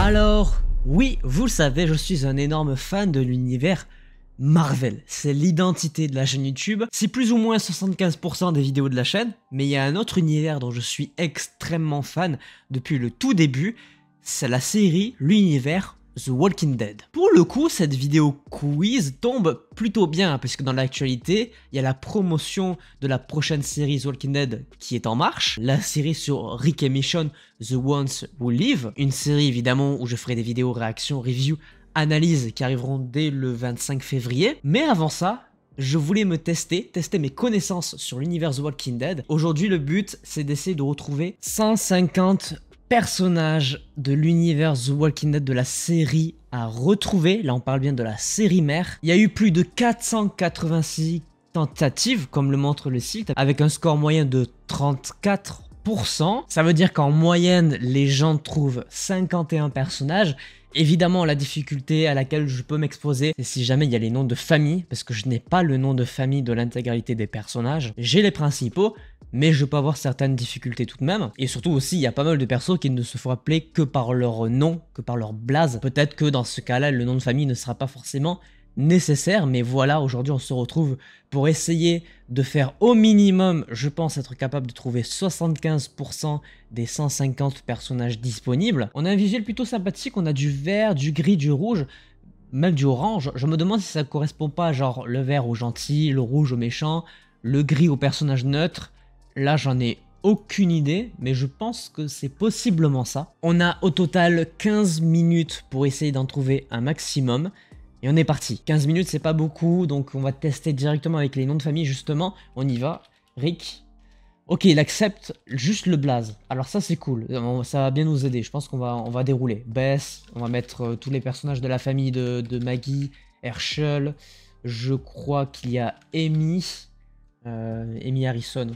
Alors, oui, vous le savez, je suis un énorme fan de l'univers Marvel. C'est l'identité de la chaîne YouTube. C'est plus ou moins 75% des vidéos de la chaîne, mais il y a un autre univers dont je suis extrêmement fan depuis le tout début, c'est la série, l'univers The Walking Dead. Pour le coup, cette vidéo quiz tombe plutôt bien, puisque dans l'actualité, il y a la promotion de la prochaine série The Walking Dead qui est en marche, la série sur Rick et Michonne, The Ones Who Live, une série évidemment où je ferai des vidéos réactions, reviews, analyses qui arriveront dès le 25 février. Mais avant ça, je voulais me tester mes connaissances sur l'univers The Walking Dead. Aujourd'hui, le but, c'est d'essayer de retrouver 150 personnages de l'univers The Walking Dead de la série à retrouver. Là, on parle bien de la série mère. Il y a eu plus de 486 tentatives, comme le montre le site, avec un score moyen de 34%. Ça veut dire qu'en moyenne, les gens trouvent 51 personnages. Évidemment, la difficulté à laquelle je peux m'exposer, c'est si jamais il y a les noms de famille, parce que je n'ai pas le nom de famille de l'intégralité des personnages. J'ai les principaux, mais je peux avoir certaines difficultés tout de même. Et surtout aussi, il y a pas mal de persos qui ne se feront appeler que par leur nom, que par leur blaze. Peut-être que dans ce cas-là, le nom de famille ne sera pas forcément nécessaire, mais voilà, aujourd'hui on se retrouve pour essayer de faire au minimum, je pense être capable de trouver 75% des 150 personnages disponibles. On a un visuel plutôt sympathique, on a du vert, du gris, du rouge, même du orange. Je me demande si ça correspond pas, genre le vert aux gentils, le rouge aux méchants, le gris aux personnages neutres. Là j'en ai aucune idée, mais je pense que c'est possiblement ça. On a au total 15 minutes pour essayer d'en trouver un maximum. Et on est parti. 15 minutes, c'est pas beaucoup, donc on va tester directement avec les noms de famille, justement. On y va. Rick. Ok, il accepte juste le blaze. Alors ça, c'est cool. Ça va bien nous aider. Je pense qu'on va dérouler. Bess, on va mettre tous les personnages de la famille de Maggie, Herschel. Je crois qu'il y a Amy. Amy Harrison.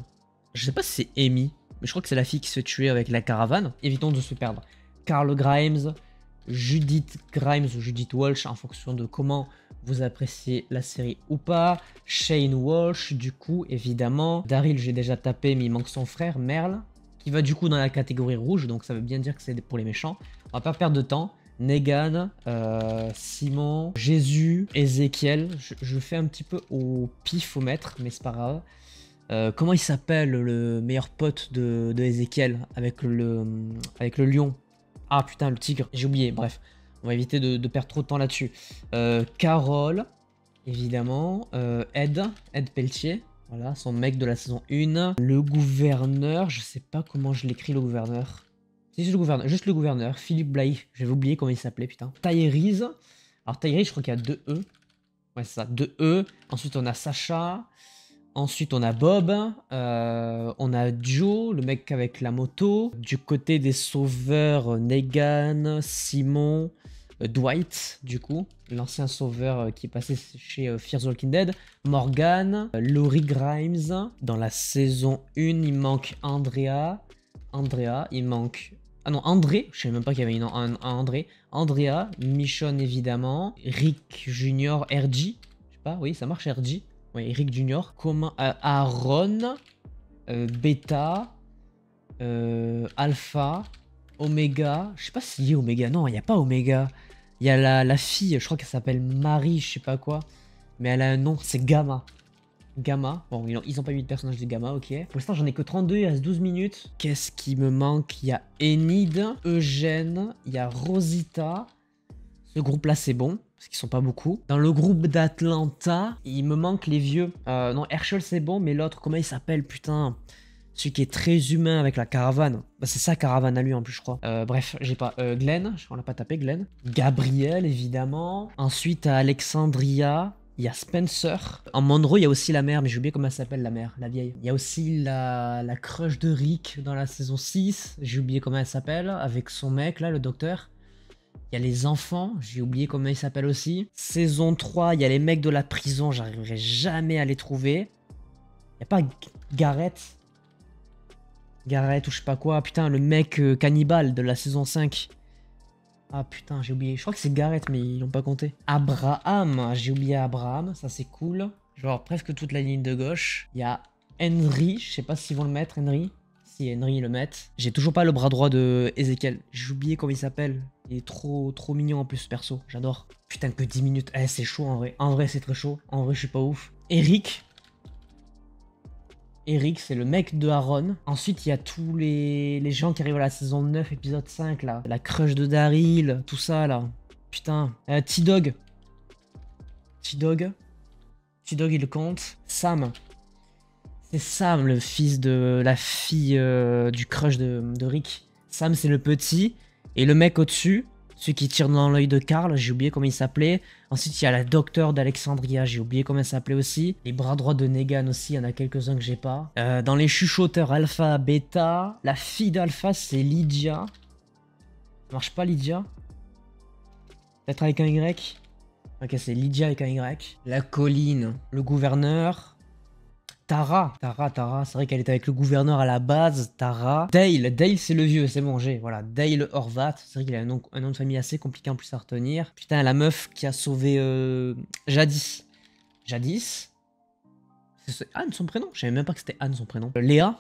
Je sais pas si c'est Amy, mais je crois que c'est la fille qui se fait tuer avec la caravane. Évitons de se perdre. Carl Grimes. Judith Grimes ou Judith Walsh en fonction de comment vous appréciez la série ou pas. Shane Walsh du coup évidemment. Daryl j'ai déjà tapé mais il manque son frère Merle qui va du coup dans la catégorie rouge donc ça veut bien dire que c'est pour les méchants. On va pas perdre de temps. Negan, Simon, Jésus, Ezekiel. Je fais un petit peu au pif au maître mais c'est pas grave. Comment il s'appelle le meilleur pote de Ezekiel avec le lion? Ah putain, le tigre, j'ai oublié, bref. On va éviter de perdre trop de temps là-dessus. Carole, évidemment. Ed Pelletier, voilà, son mec de la saison 1. Le gouverneur, je sais pas comment je l'écris le gouverneur. Si c'est le gouverneur, juste le gouverneur. Philippe Blahy, j'avais oublié comment il s'appelait, putain. Tyrese. Alors Tyrese, je crois qu'il y a 2 E. Ouais, c'est ça, 2 E. Ensuite, on a Sacha. Ensuite, on a Bob, on a Joe, le mec avec la moto. Du côté des sauveurs, Negan, Simon, Dwight, du coup, l'ancien sauveur qui est passé chez Fear the Walking Dead. Morgan, Laurie Grimes. Dans la saison 1, il manque Andrea, il manque... Ah non, André, je savais même pas qu'il y avait un André. Andrea, Michonne évidemment, Rick Junior, RG, je sais pas, oui, ça marche RG. Oui, Eric Junior. Comment Aaron, Beta, Alpha, Omega. Je sais pas s'il y a Omega. Non, il n'y a pas Omega. Il y a la fille, je crois qu'elle s'appelle Marie, je sais pas quoi. Mais elle a un nom, c'est Gamma. Gamma. Bon, ils ont pas mis de personnage de Gamma, ok. Pour l'instant, j'en ai que 32, il reste 12 minutes. Qu'est-ce qui me manque? Il y a Enid, Eugène, il y a Rosita. Ce groupe-là, c'est bon, parce qu'ils sont pas beaucoup. Dans le groupe d'Atlanta, il me manque les vieux. Non, Herschel, c'est bon, mais l'autre, comment il s'appelle, putain? Celui qui est très humain avec la caravane. Bah, c'est sa caravane à lui, en plus, je crois. Bref, j'ai pas... Glenn, on l'a pas tapé, Glenn. Gabriel, évidemment. Ensuite, à Alexandria, il y a Spencer. En Monroe, il y a aussi la mère, mais j'ai oublié comment elle s'appelle, la mère, la vieille. Il y a aussi la crush de Rick dans la saison 6. J'ai oublié comment elle s'appelle, avec son mec, là, le docteur. Il y a les enfants, j'ai oublié comment ils s'appellent aussi. Saison 3, il y a les mecs de la prison, j'arriverai jamais à les trouver. Il n'y a pas Gareth ou je sais pas quoi. Putain, le mec cannibale de la saison 5. Ah putain, j'ai oublié. Je crois que c'est Gareth, mais ils l'ont pas compté. Abraham, j'ai oublié Abraham, ça c'est cool. Genre presque toute la ligne de gauche. Il y a Henry, je sais pas s'ils vont le mettre, Henry. Si Henry le met. J'ai toujours pas le bras droit de Ezekiel. J'ai oublié comment il s'appelle. Il est trop mignon en plus, perso. J'adore. Putain, que 10 minutes. Eh, c'est chaud en vrai. En vrai, c'est très chaud. En vrai, je suis pas ouf. Eric. Eric, c'est le mec de Aaron. Ensuite, il y a tous les gens qui arrivent à la saison 9, épisode 5, là. La crush de Daryl, tout ça, là. Putain. T-Dog. T-Dog. T-Dog, il compte. Sam. C'est Sam, le fils de la fille du crush de Rick. Sam, c'est le petit. Et le mec au-dessus, celui qui tire dans l'œil de Carl, j'ai oublié comment il s'appelait. Ensuite, il y a la docteure d'Alexandria, j'ai oublié comment elle s'appelait aussi. Les bras droits de Negan aussi, il y en a quelques-uns que j'ai pas. Dans les chuchoteurs Alpha, Beta, la fille d'Alpha, c'est Lydia. Ça marche pas, Lydia? Peut-être avec un Y? Ok, c'est Lydia avec un Y. La colline, le gouverneur. Tara, c'est vrai qu'elle était avec le gouverneur à la base, Tara. Dale c'est le vieux, c'est bon, voilà, Dale Horvat, c'est vrai qu'il a un nom de famille assez compliqué en plus à retenir. Putain, la meuf qui a sauvé Jadis. C'est Anne son prénom? Je savais même pas que c'était Anne son prénom. Léa,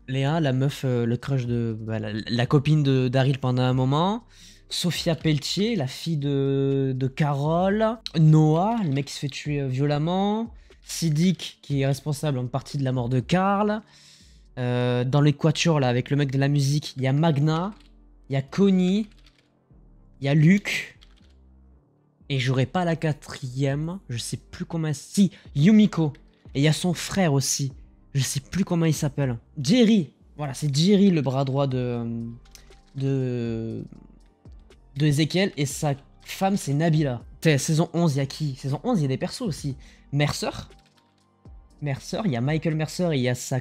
la meuf, le crush de... Bah, la copine de Daryl pendant un moment. Sophia Pelletier, la fille de Carole. Noah, le mec qui se fait tuer violemment. Siddiq, qui est responsable en partie de la mort de Carl. Dans l'équature, là, avec le mec de la musique, il y a Magna, il y a Connie, il y a Luke. Et j'aurais pas la quatrième, je sais plus comment... Si, Yumiko. Et il y a son frère aussi, je sais plus comment il s'appelle. Jerry, voilà, c'est Jerry, le bras droit de Ezekiel, et sa femme, c'est Nabila. Saison 11, il y a qui? Saison 11, il y a des persos aussi. Mercer, il y a Michael Mercer et il y a sa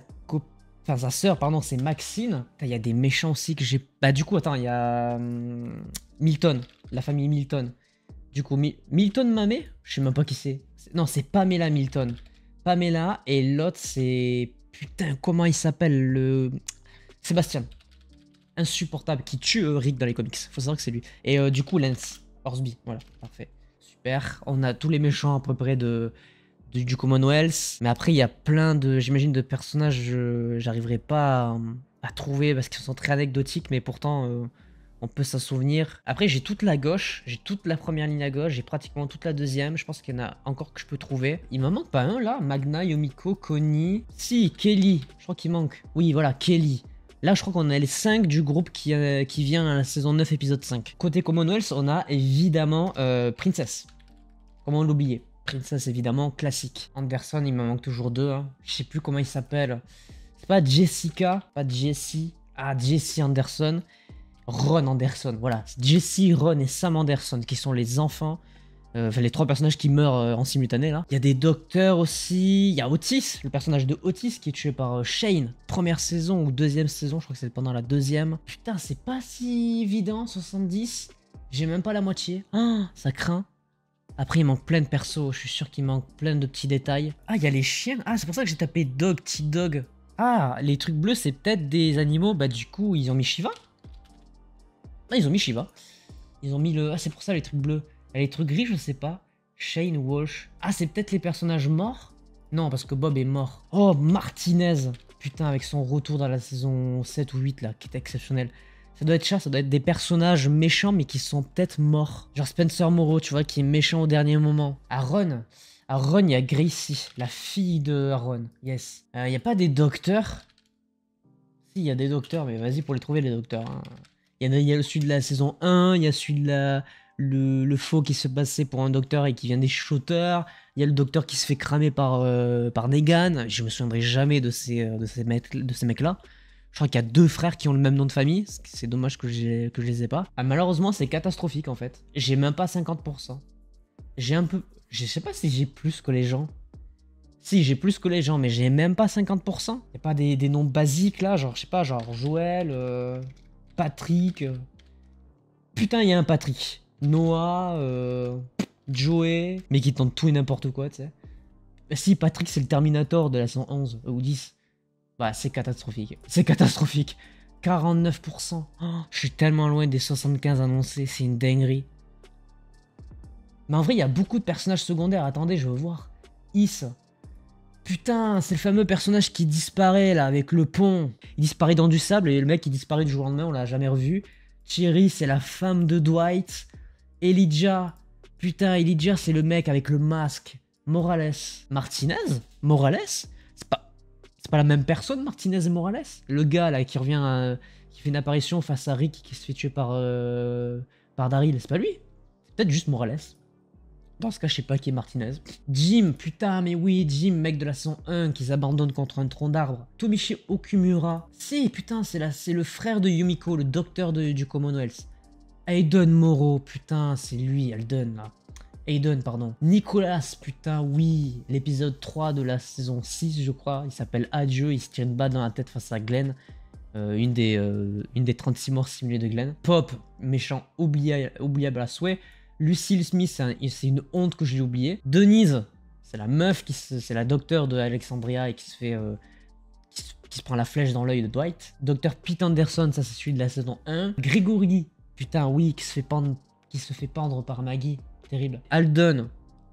sœur, pardon, c'est Maxine. Il y a des méchants aussi que j'ai... Bah du coup, attends, il y a Milton, la famille Milton. Du coup, Milton Mamé, je sais même pas qui c'est. Non, c'est Pamela Milton. Pamela, et l'autre, c'est... Putain, comment il s'appelle, le... Sébastien. Insupportable, qui tue Rick dans les comics. Faut savoir que c'est lui. Et du coup, Lance Horsby, voilà, parfait. Super, on a tous les méchants à peu près du Commonwealth. Mais après, il y a plein de, j'imagine, de personnages j'arriverai pas à trouver parce qu'ils sont très anecdotiques, mais pourtant, on peut s'en souvenir. Après, j'ai toute la gauche, j'ai toute la première ligne à gauche, j'ai pratiquement toute la deuxième. Je pense qu'il y en a encore que je peux trouver. Il m'en manque pas un, là. Magna, Yomiko, Connie. Si, Kelly. Je crois qu'il manque. Oui, voilà, Kelly. Là, je crois qu'on a les 5 du groupe qui vient à la saison 9, épisode 5. Côté Commonwealth, on a évidemment Princess. Comment l'oublier? Princess, évidemment, classique. Anderson, il me manque toujours 2. Hein. Je sais plus comment il s'appelle. C'est pas Jessica, pas Jessie. Ah, Jessie Anderson. Ron Anderson, voilà. Jessie, Ron et Sam Anderson, qui sont les enfants. Enfin, les 3 personnages qui meurent en simultané, là. Il y a des docteurs aussi. Il y a Otis, le personnage de Otis, qui est tué par Shane. Première saison ou deuxième saison, je crois que c'est pendant la deuxième. Putain, c'est pas si évident, 70. J'ai même pas la moitié. Ah, ça craint. Après, il manque plein de persos, je suis sûr qu'il manque plein de petits détails. Ah, il y a les chiens. Ah, c'est pour ça que j'ai tapé Dog, T-Dog. Ah, les trucs bleus, c'est peut-être des animaux. Bah, du coup, ils ont mis Shiva. Ah, ils ont mis Shiva. Ils ont mis le... Ah, c'est pour ça, les trucs bleus. Et les trucs gris, je sais pas. Shane, Walsh. Ah, c'est peut-être les personnages morts? Non, parce que Bob est mort. Oh, Martinez. Putain, avec son retour dans la saison 7 ou 8, là, qui est exceptionnel. Ça doit être ça doit être des personnages méchants mais qui sont peut-être morts. Genre Spencer Morrow, tu vois, qui est méchant au dernier moment. Aaron, il y a Gracie, la fille de Aaron. Yes. Il n'y a pas des docteurs? Si, il y a des docteurs, mais vas-y pour les trouver les docteurs. Hein. Il y a celui de la saison 1, il y a celui de le faux qui se passait pour un docteur et qui vient des shooters. Il y a le docteur qui se fait cramer par Negan. Je me souviendrai jamais de ces mecs-là. Je crois qu'il y a 2 frères qui ont le même nom de famille. C'est dommage que je les ai pas. Ah, malheureusement, c'est catastrophique en fait. J'ai même pas 50%. J'ai un peu... Je sais pas si j'ai plus que les gens. Si, j'ai plus que les gens, mais j'ai même pas 50%. Il n'y a pas des noms basiques là, genre, je sais pas, genre Joël, Patrick. Putain, il y a un Patrick. Noah, Joey. Mais qui tente tout et n'importe quoi, tu sais. Si, Patrick, c'est le Terminator de la 111 ou 10. Bah, c'est catastrophique. C'est catastrophique. 49%. Oh, je suis tellement loin des 75 annoncés. C'est une dinguerie. Mais en vrai, il y a beaucoup de personnages secondaires. Attendez, je veux voir. Is. Putain, c'est le fameux personnage qui disparaît, là, avec le pont. Il disparaît dans du sable et le mec, il disparaît du jour au lendemain. On l'a jamais revu. Cherry, c'est la femme de Dwight. Elijah. Putain, Elijah, c'est le mec avec le masque. Morales. Martinez? Morales? C'est pas la même personne, Martinez et Morales? Le gars, là, qui revient, qui fait une apparition face à Rick, qui se fait tuer par Daryl, c'est pas lui? C'est peut-être juste Morales. Dans ce cas, je sais pas qui est Martinez. Jim, putain, mais oui, Jim, mec de la saison 1, qu'ils abandonnent contre un tronc d'arbre. Tomichi Okumura. Si, putain, c'est le frère de Yumiko, le docteur du Commonwealth. Aiden Moreau, putain, c'est lui, Aiden, là. Aiden, pardon. Nicolas, putain, oui. L'épisode 3 de la saison 6, je crois. Il s'appelle Adieu, il se tire une balle dans la tête face à Glenn. Une des 36 morts simulées de Glenn. Pop, méchant oubliable à souhait. Lucille Smith, c'est une honte que j'ai oublié. Denise, c'est la meuf, c'est la docteure de Alexandria et qui se prend la flèche dans l'œil de Dwight. Docteur Pete Anderson, ça c'est celui de la saison 1. Grégory, putain oui, qui se fait pendre par Maggie. Terrible. Alden,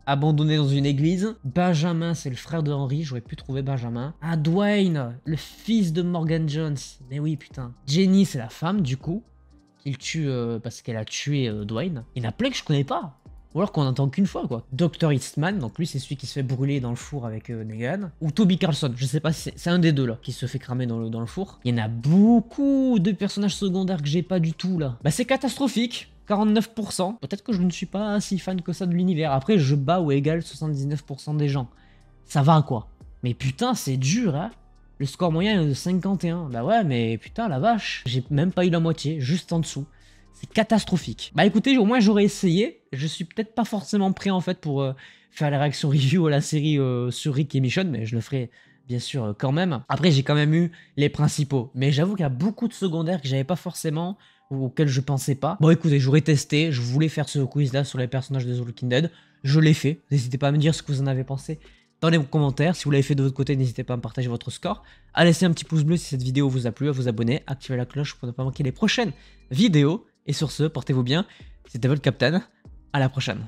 abandonné dans une église. Benjamin, c'est le frère de Henry, j'aurais pu trouver Benjamin. Ah, Dwayne, le fils de Morgan Jones. Mais oui, putain. Jenny, c'est la femme, du coup, qu'il tue parce qu'elle a tué Dwayne. Il y en a plein que je connais pas. Ou alors qu'on entend qu'une fois, quoi. Dr. Eastman, donc lui, c'est celui qui se fait brûler dans le four avec Negan. Ou Toby Carlson, je sais pas si c'est un des deux, là, qui se fait cramer dans le four. Il y en a beaucoup de personnages secondaires que j'ai pas du tout, là. Bah, c'est catastrophique. 49%. Peut-être que je ne suis pas si fan que ça de l'univers. Après, je bats ou égale 79% des gens. Ça va, quoi. Mais putain, c'est dur, hein. Le score moyen est de 51. Bah ouais, mais putain, la vache. J'ai même pas eu la moitié, juste en dessous. C'est catastrophique. Bah écoutez, au moins j'aurais essayé. Je suis peut-être pas forcément prêt, en fait, pour faire la réaction review à la série sur Rick et Michonne, mais je le ferai bien sûr quand même. Après, j'ai quand même eu les principaux. Mais j'avoue qu'il y a beaucoup de secondaires que j'avais pas forcément, auxquels je pensais pas. Bon écoutez, j'aurais testé, je voulais faire ce quiz là sur les personnages de The Walking Dead, je l'ai fait, n'hésitez pas à me dire ce que vous en avez pensé dans les commentaires, si vous l'avez fait de votre côté, n'hésitez pas à me partager votre score, à laisser un petit pouce bleu si cette vidéo vous a plu, à vous abonner, activer la cloche pour ne pas manquer les prochaines vidéos, et sur ce, portez-vous bien, c'était votre Captain, à la prochaine.